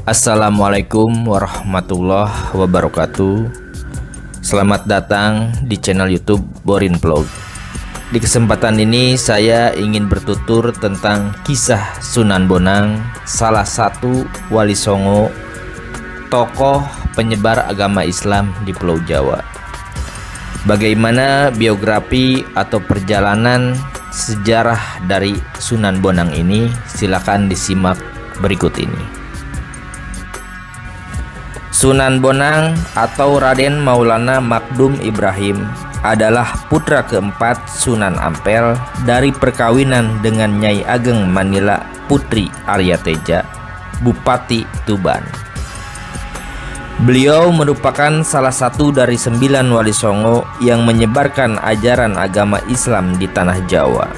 Assalamualaikum warahmatullahi wabarakatuh. Selamat datang di channel YouTube Borin Vlog. Di kesempatan ini saya ingin bertutur tentang kisah Sunan Bonang, salah satu wali songo, tokoh penyebar agama Islam di Pulau Jawa. Bagaimana biografi atau perjalanan sejarah dari Sunan Bonang ini? Silakan disimak berikut ini. Sunan Bonang atau Raden Maulana Magdum Ibrahim adalah putra keempat Sunan Ampel dari perkawinan dengan Nyai Ageng Manila Putri Arya Teja, Bupati Tuban. Beliau merupakan salah satu dari 9 wali songo yang menyebarkan ajaran agama Islam di tanah Jawa,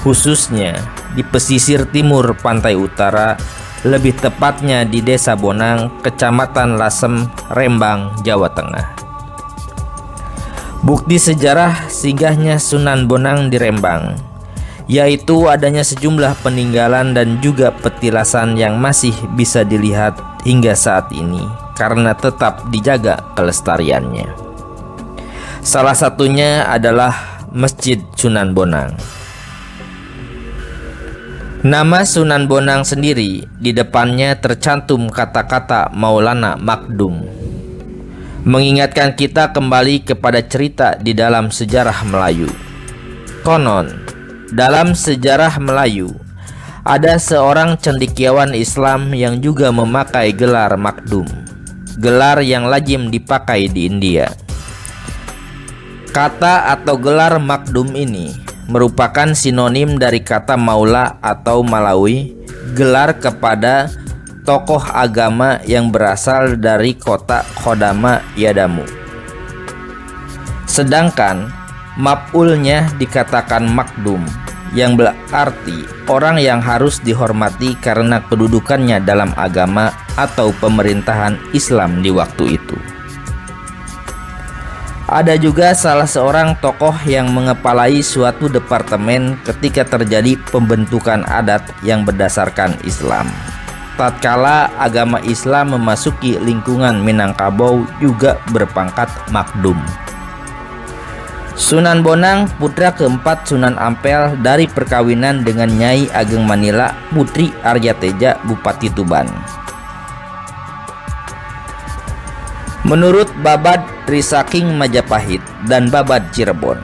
khususnya di pesisir timur pantai utara, lebih tepatnya di Desa Bonang, Kecamatan Lasem, Rembang, Jawa Tengah. Bukti sejarah singgahnya Sunan Bonang di Rembang, yaitu adanya sejumlah peninggalan dan juga petilasan yang masih bisa dilihat hingga saat ini karena tetap dijaga kelestariannya. Salah satunya adalah Masjid Sunan Bonang. Nama Sunan Bonang sendiri di depannya tercantum kata-kata Maulana Magdum, mengingatkan kita kembali kepada cerita di dalam sejarah Melayu. Konon, dalam sejarah Melayu ada seorang cendekiawan Islam yang juga memakai gelar Magdum, gelar yang lazim dipakai di India. Kata atau gelar Magdum ini merupakan sinonim dari kata maula atau Malawi, gelar kepada tokoh agama yang berasal dari kota Kodama Yadamu. Sedangkan maf'ulnya dikatakan Magdum, yang berarti orang yang harus dihormati karena kedudukannya dalam agama atau pemerintahan Islam di waktu itu. Ada juga salah seorang tokoh yang mengepalai suatu departemen ketika terjadi pembentukan adat yang berdasarkan Islam. Tatkala agama Islam memasuki lingkungan Minangkabau juga berpangkat Magdum. Sunan Bonang putra keempat Sunan Ampel dari perkawinan dengan Nyai Ageng Manila Putri Arya Teja, Bupati Tuban. Menurut Babad Trisaking Majapahit dan Babad Cirebon,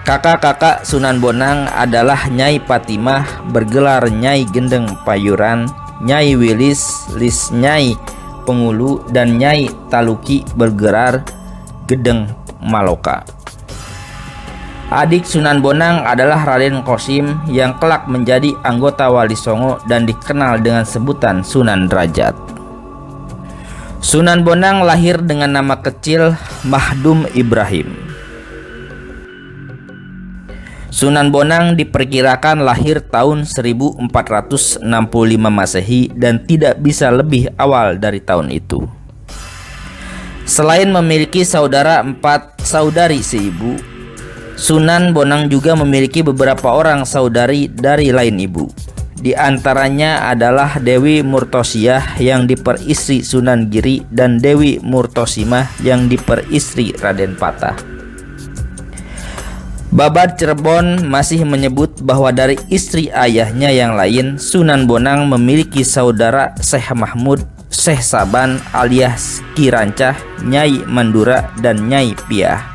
kakak-kakak Sunan Bonang adalah Nyai Patimah bergelar Nyai Gendeng Payuran, Nyai Wilis Nyai Pengulu, dan Nyai Taluki bergelar Gedeng Maloka. Adik Sunan Bonang adalah Raden Kosim yang kelak menjadi anggota Wali Songo dan dikenal dengan sebutan Sunan Derajat. Sunan Bonang lahir dengan nama kecil Magdum Ibrahim. Sunan Bonang diperkirakan lahir tahun 1465 Masehi dan tidak bisa lebih awal dari tahun itu. Selain memiliki 4 saudari seibu, Sunan Bonang juga memiliki beberapa orang saudari dari lain ibu. Di antaranya adalah Dewi Murtosiah yang diperistri Sunan Giri dan Dewi Murtosimah yang diperistri Raden Patah. Babad Cirebon masih menyebut bahwa dari istri ayahnya yang lain, Sunan Bonang memiliki saudara Syekh Mahmud, Syekh Saban alias Ki Rancah, Nyai Mandura, dan Nyai Piah.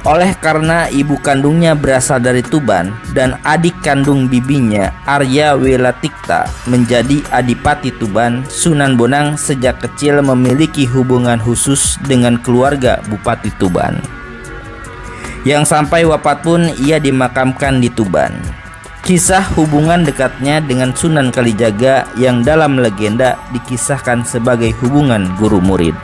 Oleh karena ibu kandungnya berasal dari Tuban dan adik kandung bibinya Arya Welatikta menjadi Adipati Tuban, Sunan Bonang sejak kecil memiliki hubungan khusus dengan keluarga Bupati Tuban, yang sampai wafat pun ia dimakamkan di Tuban. Kisah hubungan dekatnya dengan Sunan Kalijaga yang dalam legenda dikisahkan sebagai hubungan guru murid.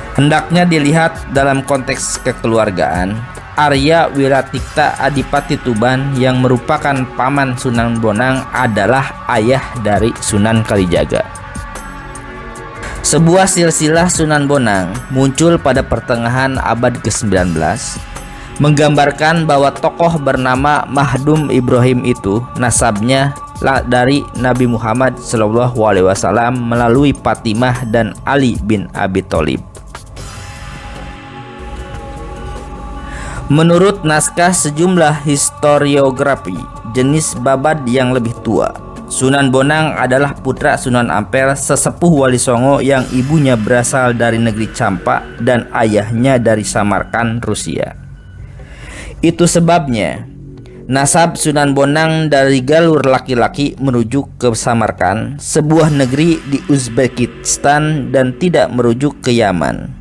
Hendaknya dilihat dalam konteks kekeluargaan. Arya Welatikta Adipati Tuban yang merupakan paman Sunan Bonang adalah ayah dari Sunan Kalijaga. Sebuah silsilah Sunan Bonang muncul pada pertengahan abad ke-19 menggambarkan bahwa tokoh bernama Magdum Ibrahim itu nasabnya dari Nabi Muhammad SAW melalui Fatimah dan Ali bin Abi Thalib. Menurut naskah sejumlah historiografi, jenis babad yang lebih tua, Sunan Bonang adalah putra Sunan Ampel, sesepuh Wali Songo yang ibunya berasal dari negeri Campa dan ayahnya dari Samarkand, Rusia. Itu sebabnya nasab Sunan Bonang dari galur laki-laki merujuk ke Samarkand, sebuah negeri di Uzbekistan, dan tidak merujuk ke Yaman.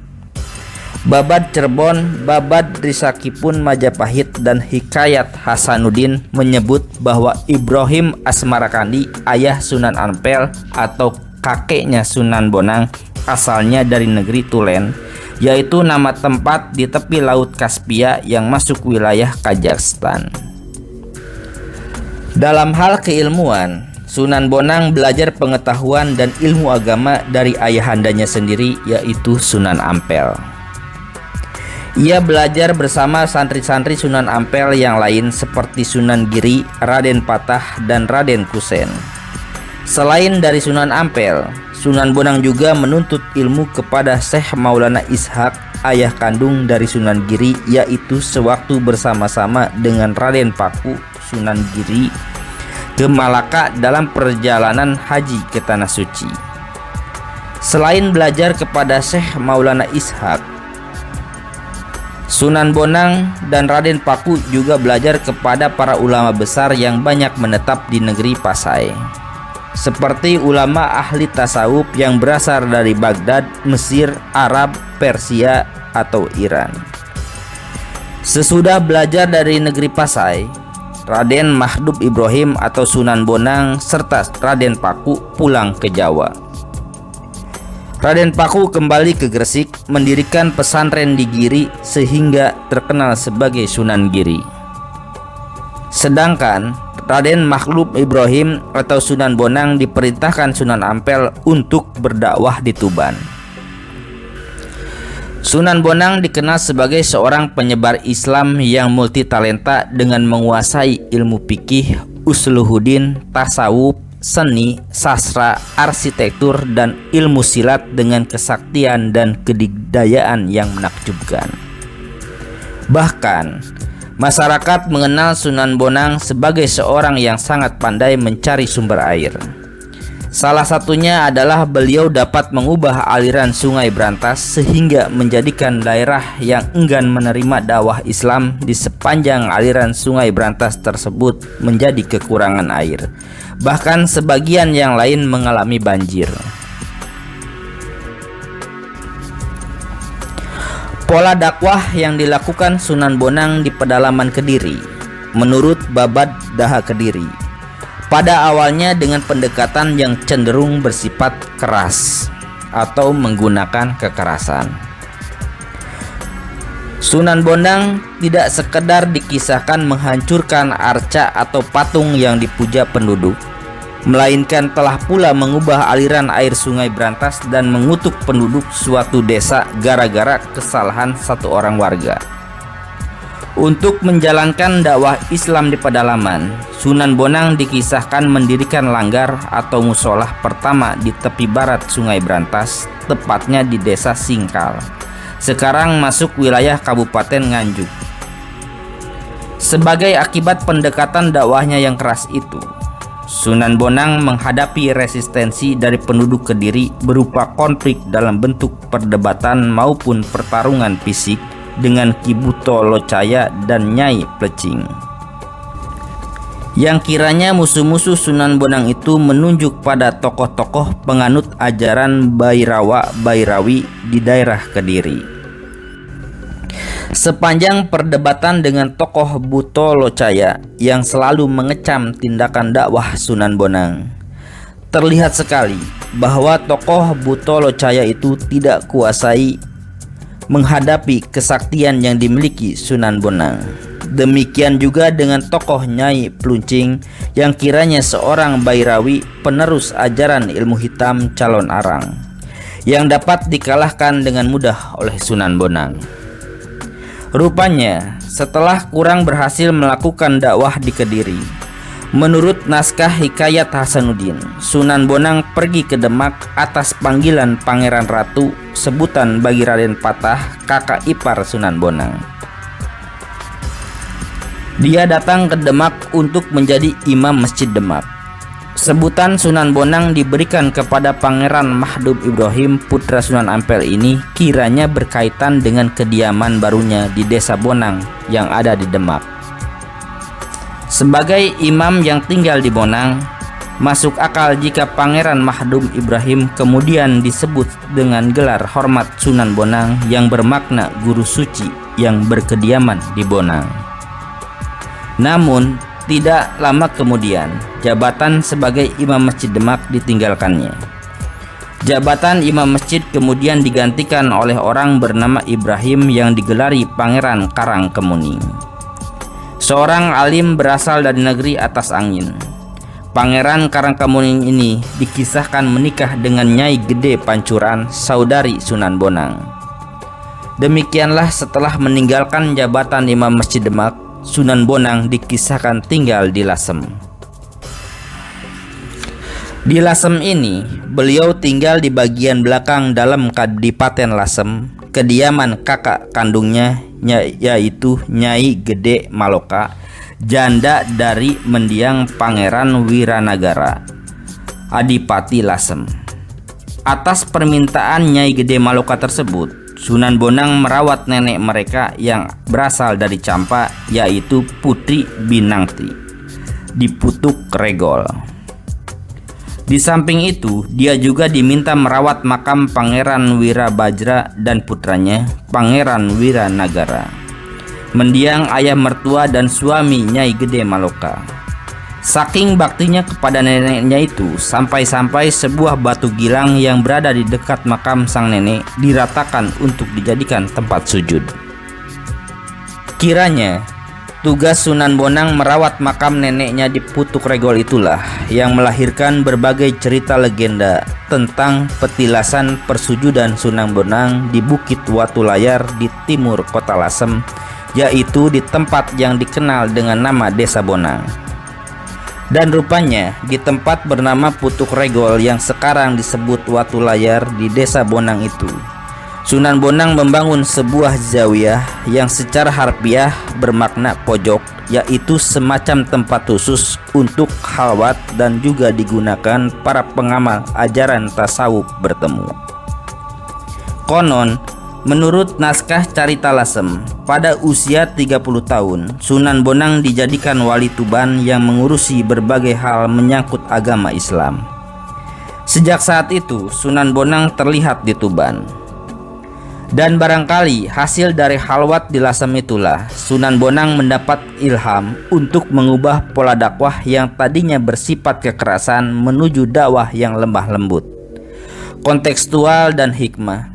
Babad Cirebon, Babad Trisakipun Majapahit, dan Hikayat Hasanuddin menyebut bahwa Ibrahim Asmarakandi, ayah Sunan Ampel atau kakeknya Sunan Bonang, asalnya dari negeri Tulen, yaitu nama tempat di tepi Laut Kaspia yang masuk wilayah Kazakhstan. Dalam hal keilmuan, Sunan Bonang belajar pengetahuan dan ilmu agama dari ayahandanya sendiri, yaitu Sunan Ampel. Ia belajar bersama santri-santri Sunan Ampel yang lain seperti Sunan Giri, Raden Patah, dan Raden Kusen. Selain dari Sunan Ampel, Sunan Bonang juga menuntut ilmu kepada Syekh Maulana Ishak, ayah kandung dari Sunan Giri, yaitu sewaktu bersama-sama dengan Raden Paku, Sunan Giri, ke Malaka dalam perjalanan haji ke Tanah Suci. Selain belajar kepada Syekh Maulana Ishak, Sunan Bonang dan Raden Paku juga belajar kepada para ulama besar yang banyak menetap di negeri Pasai, seperti ulama ahli tasawuf yang berasal dari Baghdad, Mesir, Arab, Persia, atau Iran. Sesudah belajar dari negeri Pasai, Raden Mahdub Ibrahim atau Sunan Bonang serta Raden Paku pulang ke Jawa. Raden Paku kembali ke Gresik, mendirikan pesantren di Giri sehingga terkenal sebagai Sunan Giri. Sedangkan Raden Mahdub Ibrahim atau Sunan Bonang diperintahkan Sunan Ampel untuk berdakwah di Tuban. Sunan Bonang dikenal sebagai seorang penyebar Islam yang multitalenta dengan menguasai ilmu fikih, usuluddin, tasawuf, seni, sastra, arsitektur, dan ilmu silat dengan kesaktian dan kedikdayaan yang menakjubkan. Bahkan, masyarakat mengenal Sunan Bonang sebagai seorang yang sangat pandai mencari sumber air. Salah satunya adalah beliau dapat mengubah aliran Sungai Brantas sehingga menjadikan daerah yang enggan menerima dakwah Islam di sepanjang aliran Sungai Brantas tersebut menjadi kekurangan air. Bahkan sebagian yang lain mengalami banjir. Pola dakwah yang dilakukan Sunan Bonang di pedalaman Kediri, menurut Babad Daha Kediri, pada awalnya dengan pendekatan yang cenderung bersifat keras atau menggunakan kekerasan. Sunan Bonang tidak sekedar dikisahkan menghancurkan arca atau patung yang dipuja penduduk, melainkan telah pula mengubah aliran air Sungai Brantas dan mengutuk penduduk suatu desa gara-gara kesalahan satu orang warga. Untuk menjalankan dakwah Islam di pedalaman, Sunan Bonang dikisahkan mendirikan langgar atau musolah pertama di tepi barat Sungai Brantas, tepatnya di desa Singkal, sekarang masuk wilayah Kabupaten Nganjuk. Sebagai akibat pendekatan dakwahnya yang keras itu, Sunan Bonang menghadapi resistensi dari penduduk Kediri berupa konflik dalam bentuk perdebatan maupun pertarungan fisik dengan Ki Buto Locaya dan Nyai Plecing, yang kiranya musuh-musuh Sunan Bonang itu menunjuk pada tokoh-tokoh penganut ajaran Bhairawa Bhairawi di daerah Kediri. Sepanjang perdebatan dengan tokoh Buto Locaya yang selalu mengecam tindakan dakwah Sunan Bonang, terlihat sekali bahwa tokoh Buto Locaya itu tidak kuasai menghadapi kesaktian yang dimiliki Sunan Bonang. Demikian juga dengan tokoh Nyai Pluncing yang kiranya seorang Bhairawi penerus ajaran ilmu hitam calon arang yang dapat dikalahkan dengan mudah oleh Sunan Bonang. Rupanya setelah kurang berhasil melakukan dakwah di Kediri, Menurut naskah Hikayat Hasanuddin, Sunan Bonang pergi ke Demak atas panggilan Pangeran Ratu, sebutan bagi Raden Patah, kakak ipar Sunan Bonang. Dia datang ke Demak untuk menjadi imam Masjid Demak. Sebutan Sunan Bonang diberikan kepada Pangeran Mahdum Ibrahim, putra Sunan Ampel ini, kiranya berkaitan dengan kediaman barunya di Desa Bonang yang ada di Demak. Sebagai imam yang tinggal di Bonang, masuk akal jika Pangeran Mahdum Ibrahim kemudian disebut dengan gelar hormat Sunan Bonang yang bermakna guru suci yang berkediaman di Bonang. Namun, tidak lama kemudian, jabatan sebagai imam Masjid Demak ditinggalkannya. Jabatan imam masjid kemudian digantikan oleh orang bernama Ibrahim yang digelari Pangeran Karangkemuning. Seorang alim berasal dari negeri atas angin. Pangeran Karangkemuning ini dikisahkan menikah dengan Nyai Gede Pancuran, saudari Sunan Bonang. Demikianlah setelah meninggalkan jabatan imam Masjid Demak, Sunan Bonang dikisahkan tinggal di Lasem. Di Lasem ini, beliau tinggal di bagian belakang dalam Kadipaten Lasem, kediaman kakak kandungnya yaitu Nyai Gede Maloka, janda dari mendiang Pangeran Wiranagara, Adipati Lasem. Atas permintaan Nyai Gede Maloka tersebut, Sunan Bonang merawat nenek mereka yang berasal dari Campa, yaitu Putri Binangti, di Putuk Regol. Di samping itu, dia juga diminta merawat makam Pangeran Wirabajra dan putranya, Pangeran Wiranagara, mendiang ayah mertua dan suami Nyai Gede Maloka. Saking baktinya kepada neneknya itu, sampai-sampai sebuah batu gilang yang berada di dekat makam sang nenek diratakan untuk dijadikan tempat sujud. Kiranya tugas Sunan Bonang merawat makam neneknya di Putuk Regol itulah yang melahirkan berbagai cerita legenda tentang petilasan persujudan Sunan Bonang di Bukit Watu Layar di timur kota Lasem, yaitu di tempat yang dikenal dengan nama Desa Bonang. Dan rupanya di tempat bernama Putuk Regol yang sekarang disebut Watu Layar di Desa Bonang itu, Sunan Bonang membangun sebuah zawiyah yang secara harfiah bermakna pojok, yaitu semacam tempat khusus untuk khalwat dan juga digunakan para pengamal ajaran tasawuf bertemu. Konon, menurut naskah Carita Lasem, pada usia 30 tahun, Sunan Bonang dijadikan wali Tuban yang mengurusi berbagai hal menyangkut agama Islam. Sejak saat itu, Sunan Bonang terlihat di Tuban. Dan barangkali hasil dari halwat di Lasem itulah Sunan Bonang mendapat ilham untuk mengubah pola dakwah yang tadinya bersifat kekerasan menuju dakwah yang lemah lembut, kontekstual dan hikmah.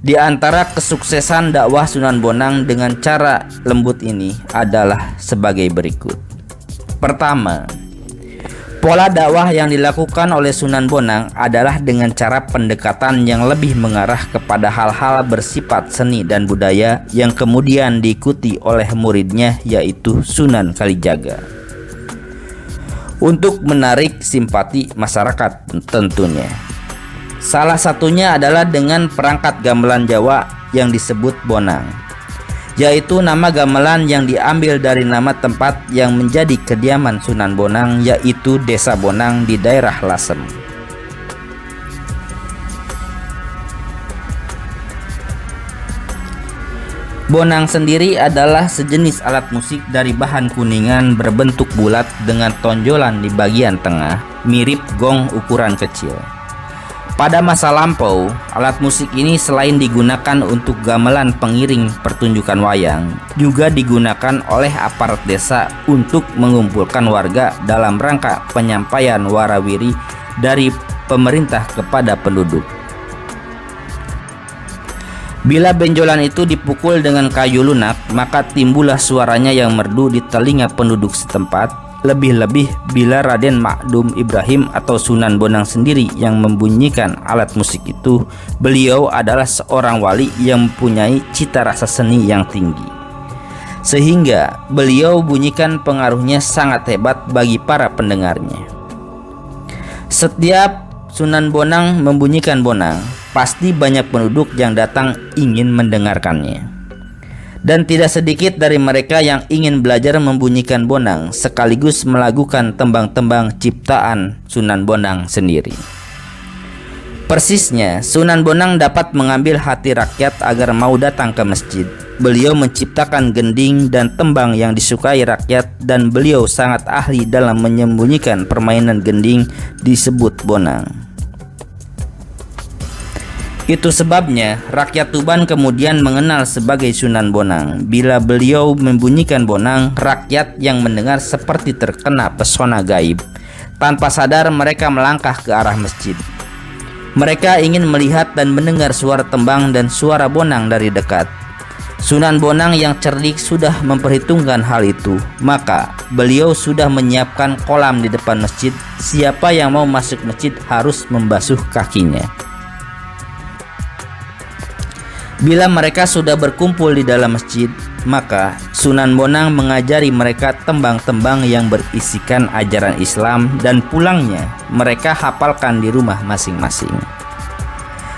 Di antara kesuksesan dakwah Sunan Bonang dengan cara lembut ini adalah sebagai berikut. Pertama, pola dakwah yang dilakukan oleh Sunan Bonang adalah dengan cara pendekatan yang lebih mengarah kepada hal-hal bersifat seni dan budaya yang kemudian diikuti oleh muridnya yaitu Sunan Kalijaga, untuk menarik simpati masyarakat tentunya. Salah satunya adalah dengan perangkat gamelan Jawa yang disebut bonang, yaitu nama gamelan yang diambil dari nama tempat yang menjadi kediaman Sunan Bonang, yaitu Desa Bonang di daerah Lasem. Bonang sendiri adalah sejenis alat musik dari bahan kuningan berbentuk bulat dengan tonjolan di bagian tengah, mirip gong ukuran kecil. Pada masa lampau, alat musik ini selain digunakan untuk gamelan pengiring pertunjukan wayang, juga digunakan oleh aparat desa untuk mengumpulkan warga dalam rangka penyampaian warawiri dari pemerintah kepada penduduk. Bila benjolan itu dipukul dengan kayu lunak, maka timbullah suaranya yang merdu di telinga penduduk setempat. Lebih-lebih bila Raden Mahdum Ibrahim atau Sunan Bonang sendiri yang membunyikan alat musik itu, beliau adalah seorang wali yang mempunyai cita rasa seni yang tinggi. sehingga beliau bunyikan pengaruhnya sangat hebat bagi para pendengarnya. Setiap Sunan Bonang membunyikan bonang, pasti banyak penduduk yang datang ingin mendengarkannya. Dan tidak sedikit dari mereka yang ingin belajar membunyikan bonang sekaligus melakukan tembang-tembang ciptaan Sunan Bonang sendiri. Persisnya, Sunan Bonang dapat mengambil hati rakyat agar mau datang ke masjid. Beliau menciptakan gending dan tembang yang disukai rakyat, dan beliau sangat ahli dalam menyembunyikan permainan gending disebut bonang. Itu sebabnya rakyat Tuban kemudian mengenal sebagai Sunan Bonang. Bila beliau membunyikan bonang, rakyat yang mendengar seperti terkena pesona gaib. Tanpa sadar mereka melangkah ke arah masjid. Mereka ingin melihat dan mendengar suara tembang dan suara bonang dari dekat. Sunan Bonang yang cerdik sudah memperhitungkan hal itu. Maka beliau sudah menyiapkan kolam di depan masjid. Siapa yang mau masuk masjid harus membasuh kakinya. Bila mereka sudah berkumpul di dalam masjid, maka Sunan Bonang mengajari mereka tembang-tembang yang berisikan ajaran Islam, dan pulangnya mereka hafalkan di rumah masing-masing.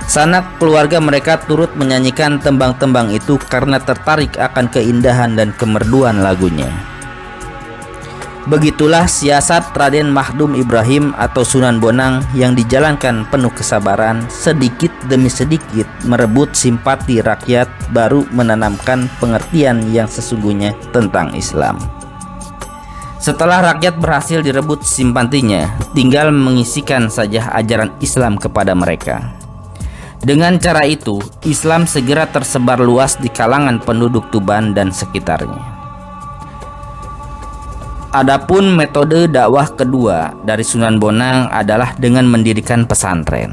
Sanak keluarga mereka turut menyanyikan tembang-tembang itu karena tertarik akan keindahan dan kemerduan lagunya. Begitulah siasat Raden Mahdum Ibrahim atau Sunan Bonang yang dijalankan penuh kesabaran, sedikit demi sedikit merebut simpati rakyat, baru menanamkan pengertian yang sesungguhnya tentang Islam. Setelah rakyat berhasil direbut simpatinya, tinggal mengisikan saja ajaran Islam kepada mereka. Dengan cara itu, Islam segera tersebar luas di kalangan penduduk Tuban dan sekitarnya. Adapun metode dakwah kedua dari Sunan Bonang adalah dengan mendirikan pesantren.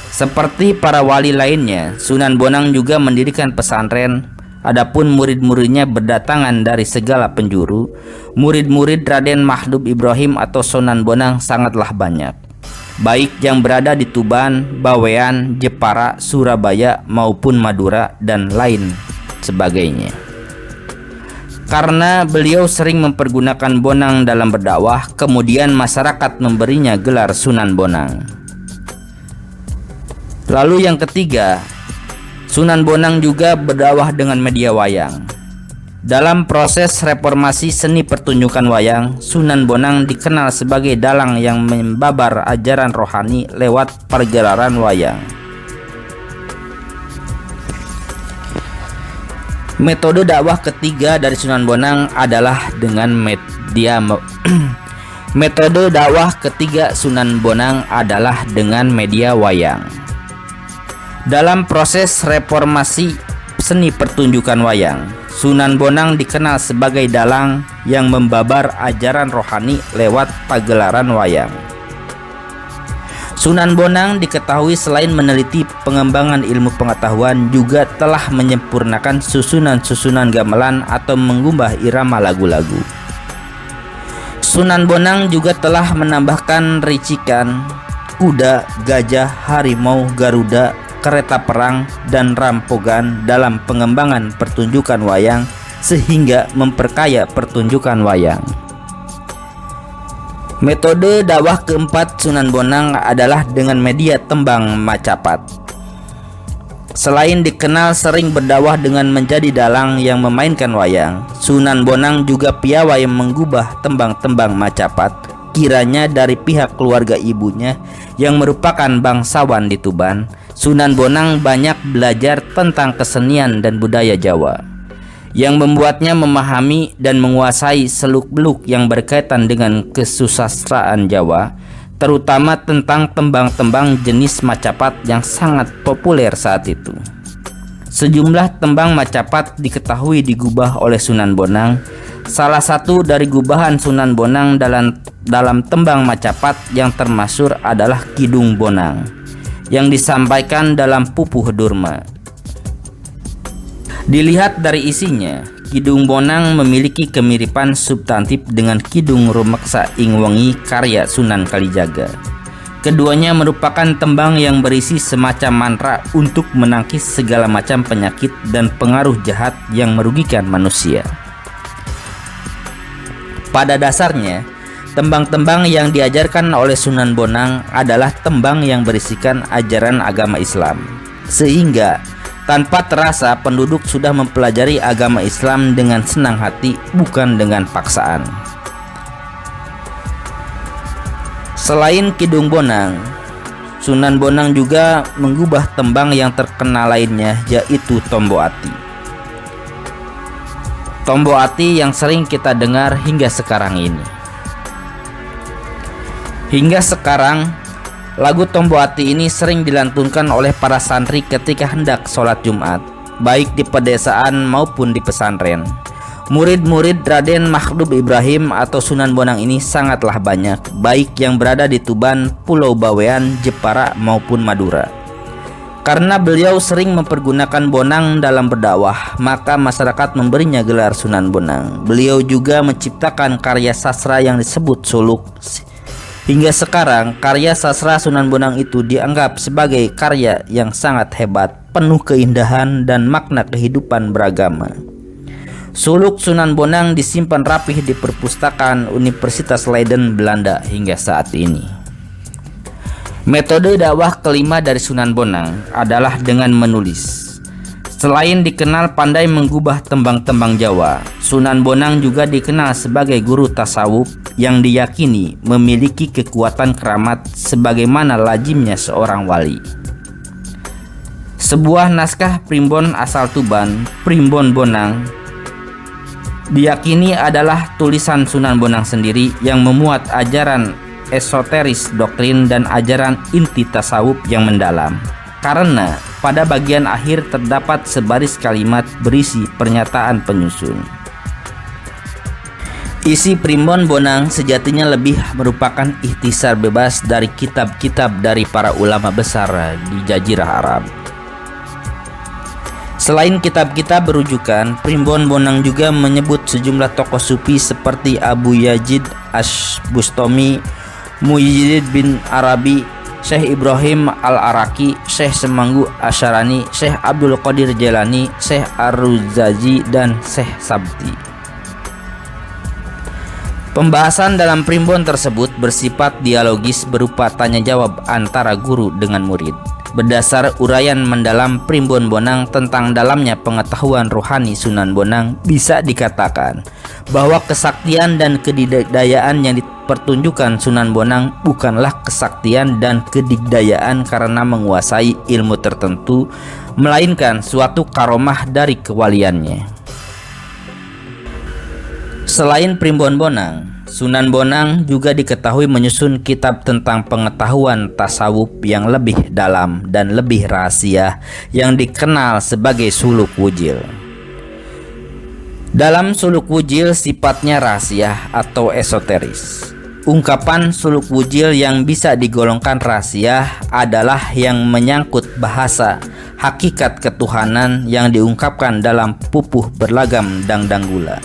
Seperti para wali lainnya, Sunan Bonang juga mendirikan pesantren. Adapun murid-muridnya berdatangan dari segala penjuru. Murid-murid Raden Mahdum Ibrahim atau Sunan Bonang sangatlah banyak, baik yang berada di Tuban, Bawean, Jepara, Surabaya maupun Madura dan lain sebagainya. Karena beliau sering mempergunakan bonang dalam berdakwah, kemudian masyarakat memberinya gelar Sunan Bonang. Lalu yang ketiga, Sunan Bonang juga berdakwah dengan media wayang. Dalam proses reformasi seni pertunjukan wayang, Sunan Bonang dikenal sebagai dalang yang membabar ajaran rohani lewat pergelaran wayang. Metode dakwah ketiga dari Sunan Bonang adalah dengan Metode dakwah ketiga Sunan Bonang adalah dengan media wayang. Dalam proses reformasi seni pertunjukan wayang, Sunan Bonang dikenal sebagai dalang yang membabar ajaran rohani lewat pagelaran wayang. Sunan Bonang diketahui selain meneliti pengembangan ilmu pengetahuan, juga telah menyempurnakan susunan-susunan gamelan atau mengubah irama lagu-lagu. Sunan Bonang juga telah menambahkan ricikan kuda, gajah, harimau, garuda, kereta perang, dan rampogan dalam pengembangan pertunjukan wayang, sehingga memperkaya pertunjukan wayang. Metode dakwah keempat Sunan Bonang adalah dengan media tembang macapat. Selain dikenal sering berdakwah dengan menjadi dalang yang memainkan wayang, Sunan Bonang juga piawai menggubah tembang-tembang macapat, kiranya dari pihak keluarga ibunya yang merupakan bangsawan di Tuban. Sunan Bonang banyak belajar tentang kesenian dan budaya Jawa, yang membuatnya memahami dan menguasai seluk-beluk yang berkaitan dengan kesusastraan Jawa, terutama tentang tembang-tembang jenis macapat yang sangat populer saat itu. Sejumlah tembang macapat diketahui digubah oleh Sunan Bonang. Salah satu dari gubahan Sunan Bonang dalam tembang macapat yang termasyhur adalah Kidung Bonang, yang disampaikan dalam Pupuh Durma. Dilihat dari isinya, Kidung Bonang memiliki kemiripan substantif dengan Kidung Rumeksa Ing Wengi karya Sunan Kalijaga. Keduanya merupakan tembang yang berisi semacam mantra untuk menangkis segala macam penyakit dan pengaruh jahat yang merugikan manusia. Pada dasarnya, tembang-tembang yang diajarkan oleh Sunan Bonang adalah tembang yang berisikan ajaran agama Islam, sehingga tanpa terasa penduduk sudah mempelajari agama Islam dengan senang hati, bukan dengan paksaan. Selain Kidung Bonang, Sunan Bonang juga mengubah tembang yang terkenal lainnya, yaitu Tombo Ati. Tombo Ati yang sering kita dengar hingga sekarang ini. Hingga sekarang, lagu Tombo Ati ini sering dilantunkan oleh para santri ketika hendak sholat Jumat, baik di pedesaan maupun di pesantren. Murid-murid Raden Makhdum Ibrahim atau Sunan Bonang ini sangatlah banyak, baik yang berada di Tuban, Pulau Bawean, Jepara maupun Madura. Karena beliau sering mempergunakan bonang dalam berdakwah, maka masyarakat memberinya gelar Sunan Bonang. Beliau juga menciptakan karya sastra yang disebut suluk. Hingga sekarang, karya sastra Sunan Bonang itu dianggap sebagai karya yang sangat hebat, penuh keindahan dan makna kehidupan beragama. Suluk Sunan Bonang disimpan rapih di perpustakaan Universitas Leiden, Belanda hingga saat ini. Metode dakwah kelima dari Sunan Bonang adalah dengan menulis. Selain dikenal pandai mengubah tembang-tembang Jawa, Sunan Bonang juga dikenal sebagai guru tasawuf yang diyakini memiliki kekuatan keramat sebagaimana lazimnya seorang wali. Sebuah naskah primbon asal Tuban, Primbon Bonang, diyakini adalah tulisan Sunan Bonang sendiri yang memuat ajaran esoteris, doktrin dan ajaran inti tasawuf yang mendalam. Karena pada bagian akhir terdapat sebaris kalimat berisi pernyataan penyusun. Isi Primbon Bonang sejatinya lebih merupakan ikhtisar bebas dari kitab-kitab dari para ulama besar di Jazirah Arab. Selain kitab-kitab berujukan, Primbon Bonang juga menyebut sejumlah tokoh sufi seperti Abu Yazid Ash-Bustami, Muhyiddin bin Arabi, Syekh Ibrahim Al-Araki, Syekh Semanggu Asyarani, Syekh Abdul Qadir Jailani, Syekh Ar-Ruzazi, dan Syekh Sabti. Pembahasan dalam primbon tersebut bersifat dialogis berupa tanya jawab antara guru dengan murid. Berdasar uraian mendalam Primbon Bonang tentang dalamnya pengetahuan rohani Sunan Bonang, bisa dikatakan bahwa kesaktian dan kedikdayaan yang dipertunjukkan Sunan Bonang bukanlah kesaktian dan kedikdayaan karena menguasai ilmu tertentu, melainkan suatu karomah dari kewaliannya. Selain Primbon Bonang, Sunan Bonang juga diketahui menyusun kitab tentang pengetahuan tasawuf yang lebih dalam dan lebih rahasia yang dikenal sebagai Suluk Wujil. Dalam Suluk Wujil sifatnya rahasia atau esoteris. Ungkapan Suluk Wujil yang bisa digolongkan rahasia adalah yang menyangkut bahasa hakikat ketuhanan yang diungkapkan dalam pupuh berlagam dangdang gula.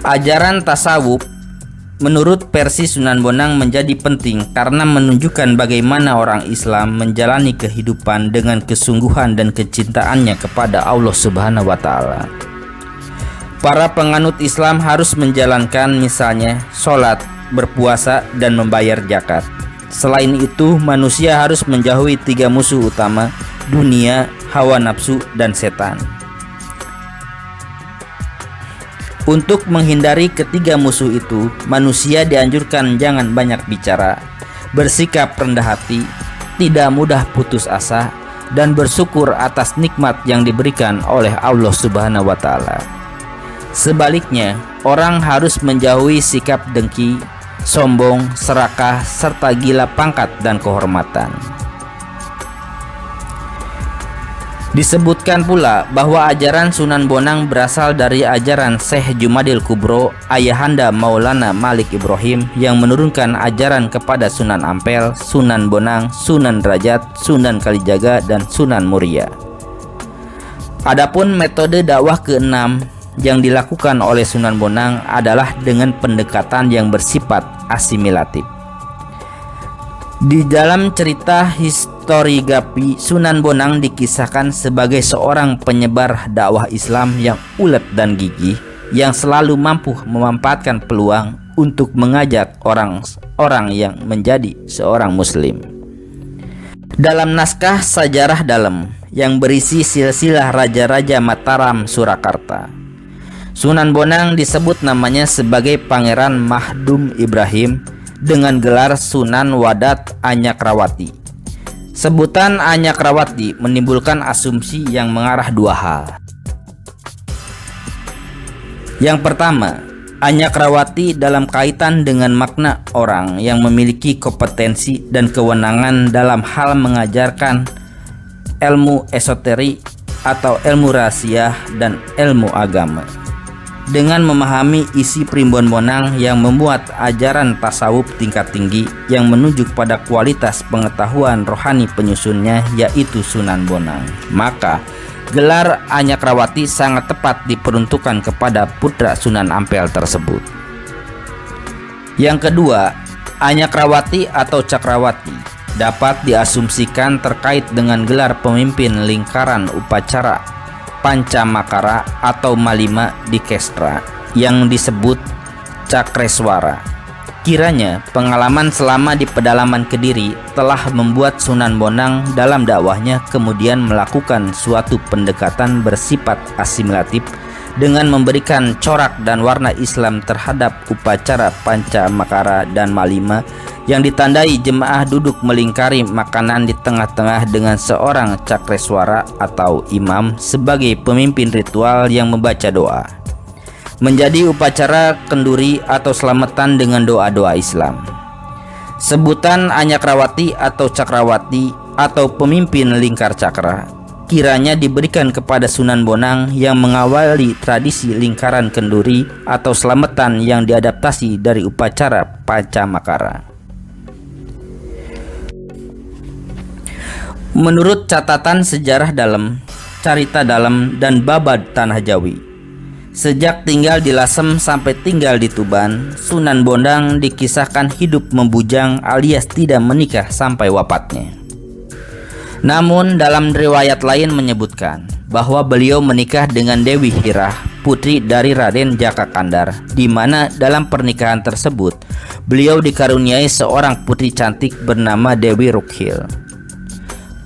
Ajaran tasawuf menurut versi Sunan Bonang menjadi penting karena menunjukkan bagaimana orang Islam menjalani kehidupan dengan kesungguhan dan kecintaannya kepada Allah Subhanahu wa Ta'ala. Para penganut Islam harus menjalankan misalnya sholat, berpuasa, dan membayar zakat. Selain itu, manusia harus menjauhi 3 musuh utama: dunia, hawa nafsu, dan setan. Untuk menghindari ketiga musuh itu, manusia dianjurkan jangan banyak bicara, bersikap rendah hati, tidak mudah putus asa, dan bersyukur atas nikmat yang diberikan oleh Allah Subhanahu wa Ta'ala. Sebaliknya, orang harus menjauhi sikap dengki, sombong, serakah, serta gila pangkat dan kehormatan. Disebutkan pula bahwa ajaran Sunan Bonang berasal dari ajaran Syekh Jumadil Kubro, ayahanda Maulana Malik Ibrahim, yang menurunkan ajaran kepada Sunan Ampel, Sunan Bonang, Sunan Derajat, Sunan Kalijaga, dan Sunan Muria. Adapun metode dakwah ke-6 yang dilakukan oleh Sunan Bonang adalah dengan pendekatan yang bersifat asimilatif. Di dalam cerita historiografi, Sunan Bonang dikisahkan sebagai seorang penyebar dakwah Islam yang ulet dan gigih, yang selalu mampu memanfaatkan peluang untuk mengajak orang-orang yang menjadi seorang muslim. Dalam naskah Sajarah Dalem yang berisi silsilah Raja-Raja Mataram Surakarta, Sunan Bonang disebut namanya sebagai Pangeran Mahdum Ibrahim dengan gelar Sunan Wadat Anyakrawati. Sebutan Anyakrawati menimbulkan asumsi yang mengarah dua hal. Yang pertama, Anyakrawati dalam kaitan dengan makna orang yang memiliki kompetensi dan kewenangan dalam hal mengajarkan ilmu esoterik atau ilmu rahasia dan ilmu agama. Dengan memahami isi Primbon Bonang yang membuat ajaran tasawuf tingkat tinggi yang menuju pada kualitas pengetahuan rohani penyusunnya, yaitu Sunan Bonang, maka gelar Anyakrawati sangat tepat diperuntukkan kepada putra Sunan Ampel tersebut. Yang kedua, Anyakrawati atau Cakrawati dapat diasumsikan terkait dengan gelar pemimpin lingkaran upacara Pancamakara atau Malima di Kestra yang disebut Cakreswara. Kiranya pengalaman selama di pedalaman Kediri telah membuat Sunan Bonang dalam dakwahnya kemudian melakukan suatu pendekatan bersifat asimilatif dengan memberikan corak dan warna Islam terhadap upacara Pancamakara dan Malima yang ditandai jemaah duduk melingkari makanan di tengah-tengah dengan seorang Cakreswara atau imam sebagai pemimpin ritual yang membaca doa. Menjadi upacara kenduri atau selamatan dengan doa-doa Islam. Sebutan Anyakrawati atau Cakrawati atau pemimpin lingkar cakra kiranya diberikan kepada Sunan Bonang yang mengawali tradisi lingkaran kenduri atau selamatan yang diadaptasi dari upacara Pancamakara. Menurut catatan sejarah Dalem, Carita Dalem, dan Babad Tanah Jawi, sejak tinggal di Lasem sampai tinggal di Tuban, Sunan Bonang dikisahkan hidup membujang alias tidak menikah sampai wafatnya. Namun dalam riwayat lain menyebutkan bahwa beliau menikah dengan Dewi Hirah, putri dari Raden Jaka Kandar, di mana dalam pernikahan tersebut beliau dikaruniai seorang putri cantik bernama Dewi Rukhil.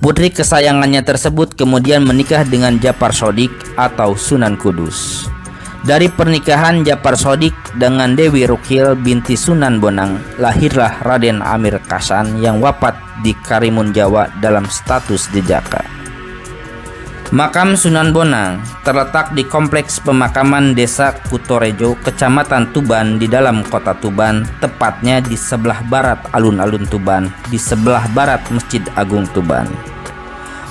Putri kesayangannya tersebut kemudian menikah dengan Japar Sodik atau Sunan Kudus. Dari pernikahan Japar Sodik dengan Dewi Rukhil binti Sunan Bonang, lahirlah Raden Amir Kasan yang wafat di Karimun Jawa dalam status jejaka. Makam Sunan Bonang terletak di kompleks pemakaman Desa Kutorejo, Kecamatan Tuban di dalam kota Tuban, tepatnya di sebelah barat alun-alun Tuban, di sebelah barat Masjid Agung Tuban.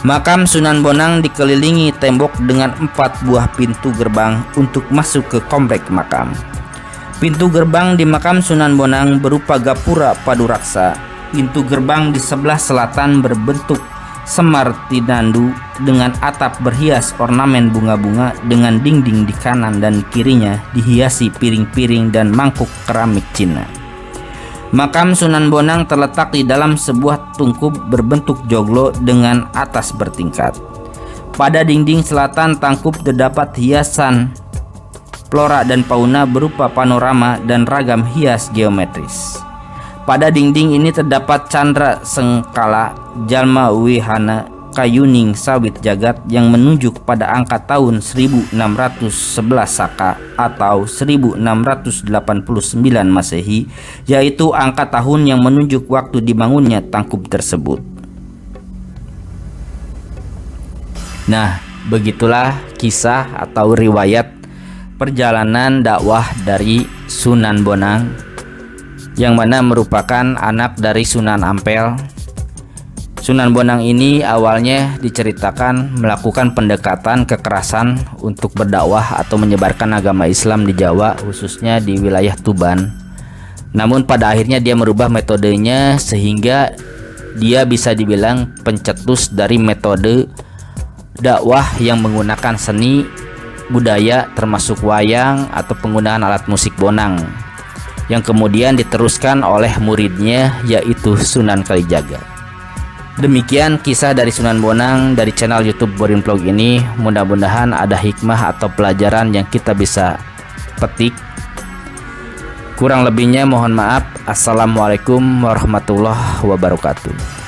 Makam Sunan Bonang dikelilingi tembok dengan 4 buah pintu gerbang untuk masuk ke komplek makam. Pintu gerbang di makam Sunan Bonang berupa gapura paduraksa. Pintu gerbang di sebelah selatan berbentuk semar tinandu dengan atap berhias ornamen bunga-bunga dengan dinding di kanan dan kirinya dihiasi piring-piring dan mangkuk keramik Cina. Makam Sunan Bonang terletak di dalam sebuah tungkup berbentuk joglo dengan atas bertingkat. Pada dinding selatan tangkup terdapat hiasan flora dan fauna berupa panorama dan ragam hias geometris. Pada dinding ini terdapat candra sengkala jalma wihana kayuning sawit jagat yang menunjuk pada angka tahun 1611 Saka atau 1689 Masehi, yaitu angka tahun yang menunjuk waktu dibangunnya tangkup tersebut. Nah, begitulah kisah atau riwayat perjalanan dakwah dari Sunan Bonang, yang mana merupakan anak dari Sunan Ampel. Sunan Bonang ini awalnya diceritakan melakukan pendekatan kekerasan untuk berdakwah atau menyebarkan agama Islam di Jawa, khususnya di wilayah Tuban. Namun pada akhirnya dia merubah metodenya sehingga dia bisa dibilang pencetus dari metode dakwah yang menggunakan seni budaya termasuk wayang atau penggunaan alat musik bonang, yang kemudian diteruskan oleh muridnya yaitu Sunan Kalijaga. Demikian kisah dari Sunan Bonang dari channel YouTube Borin Vlog ini. Mudah-mudahan ada hikmah atau pelajaran yang kita bisa petik. Kurang lebihnya mohon maaf. Assalamualaikum warahmatullahi wabarakatuh.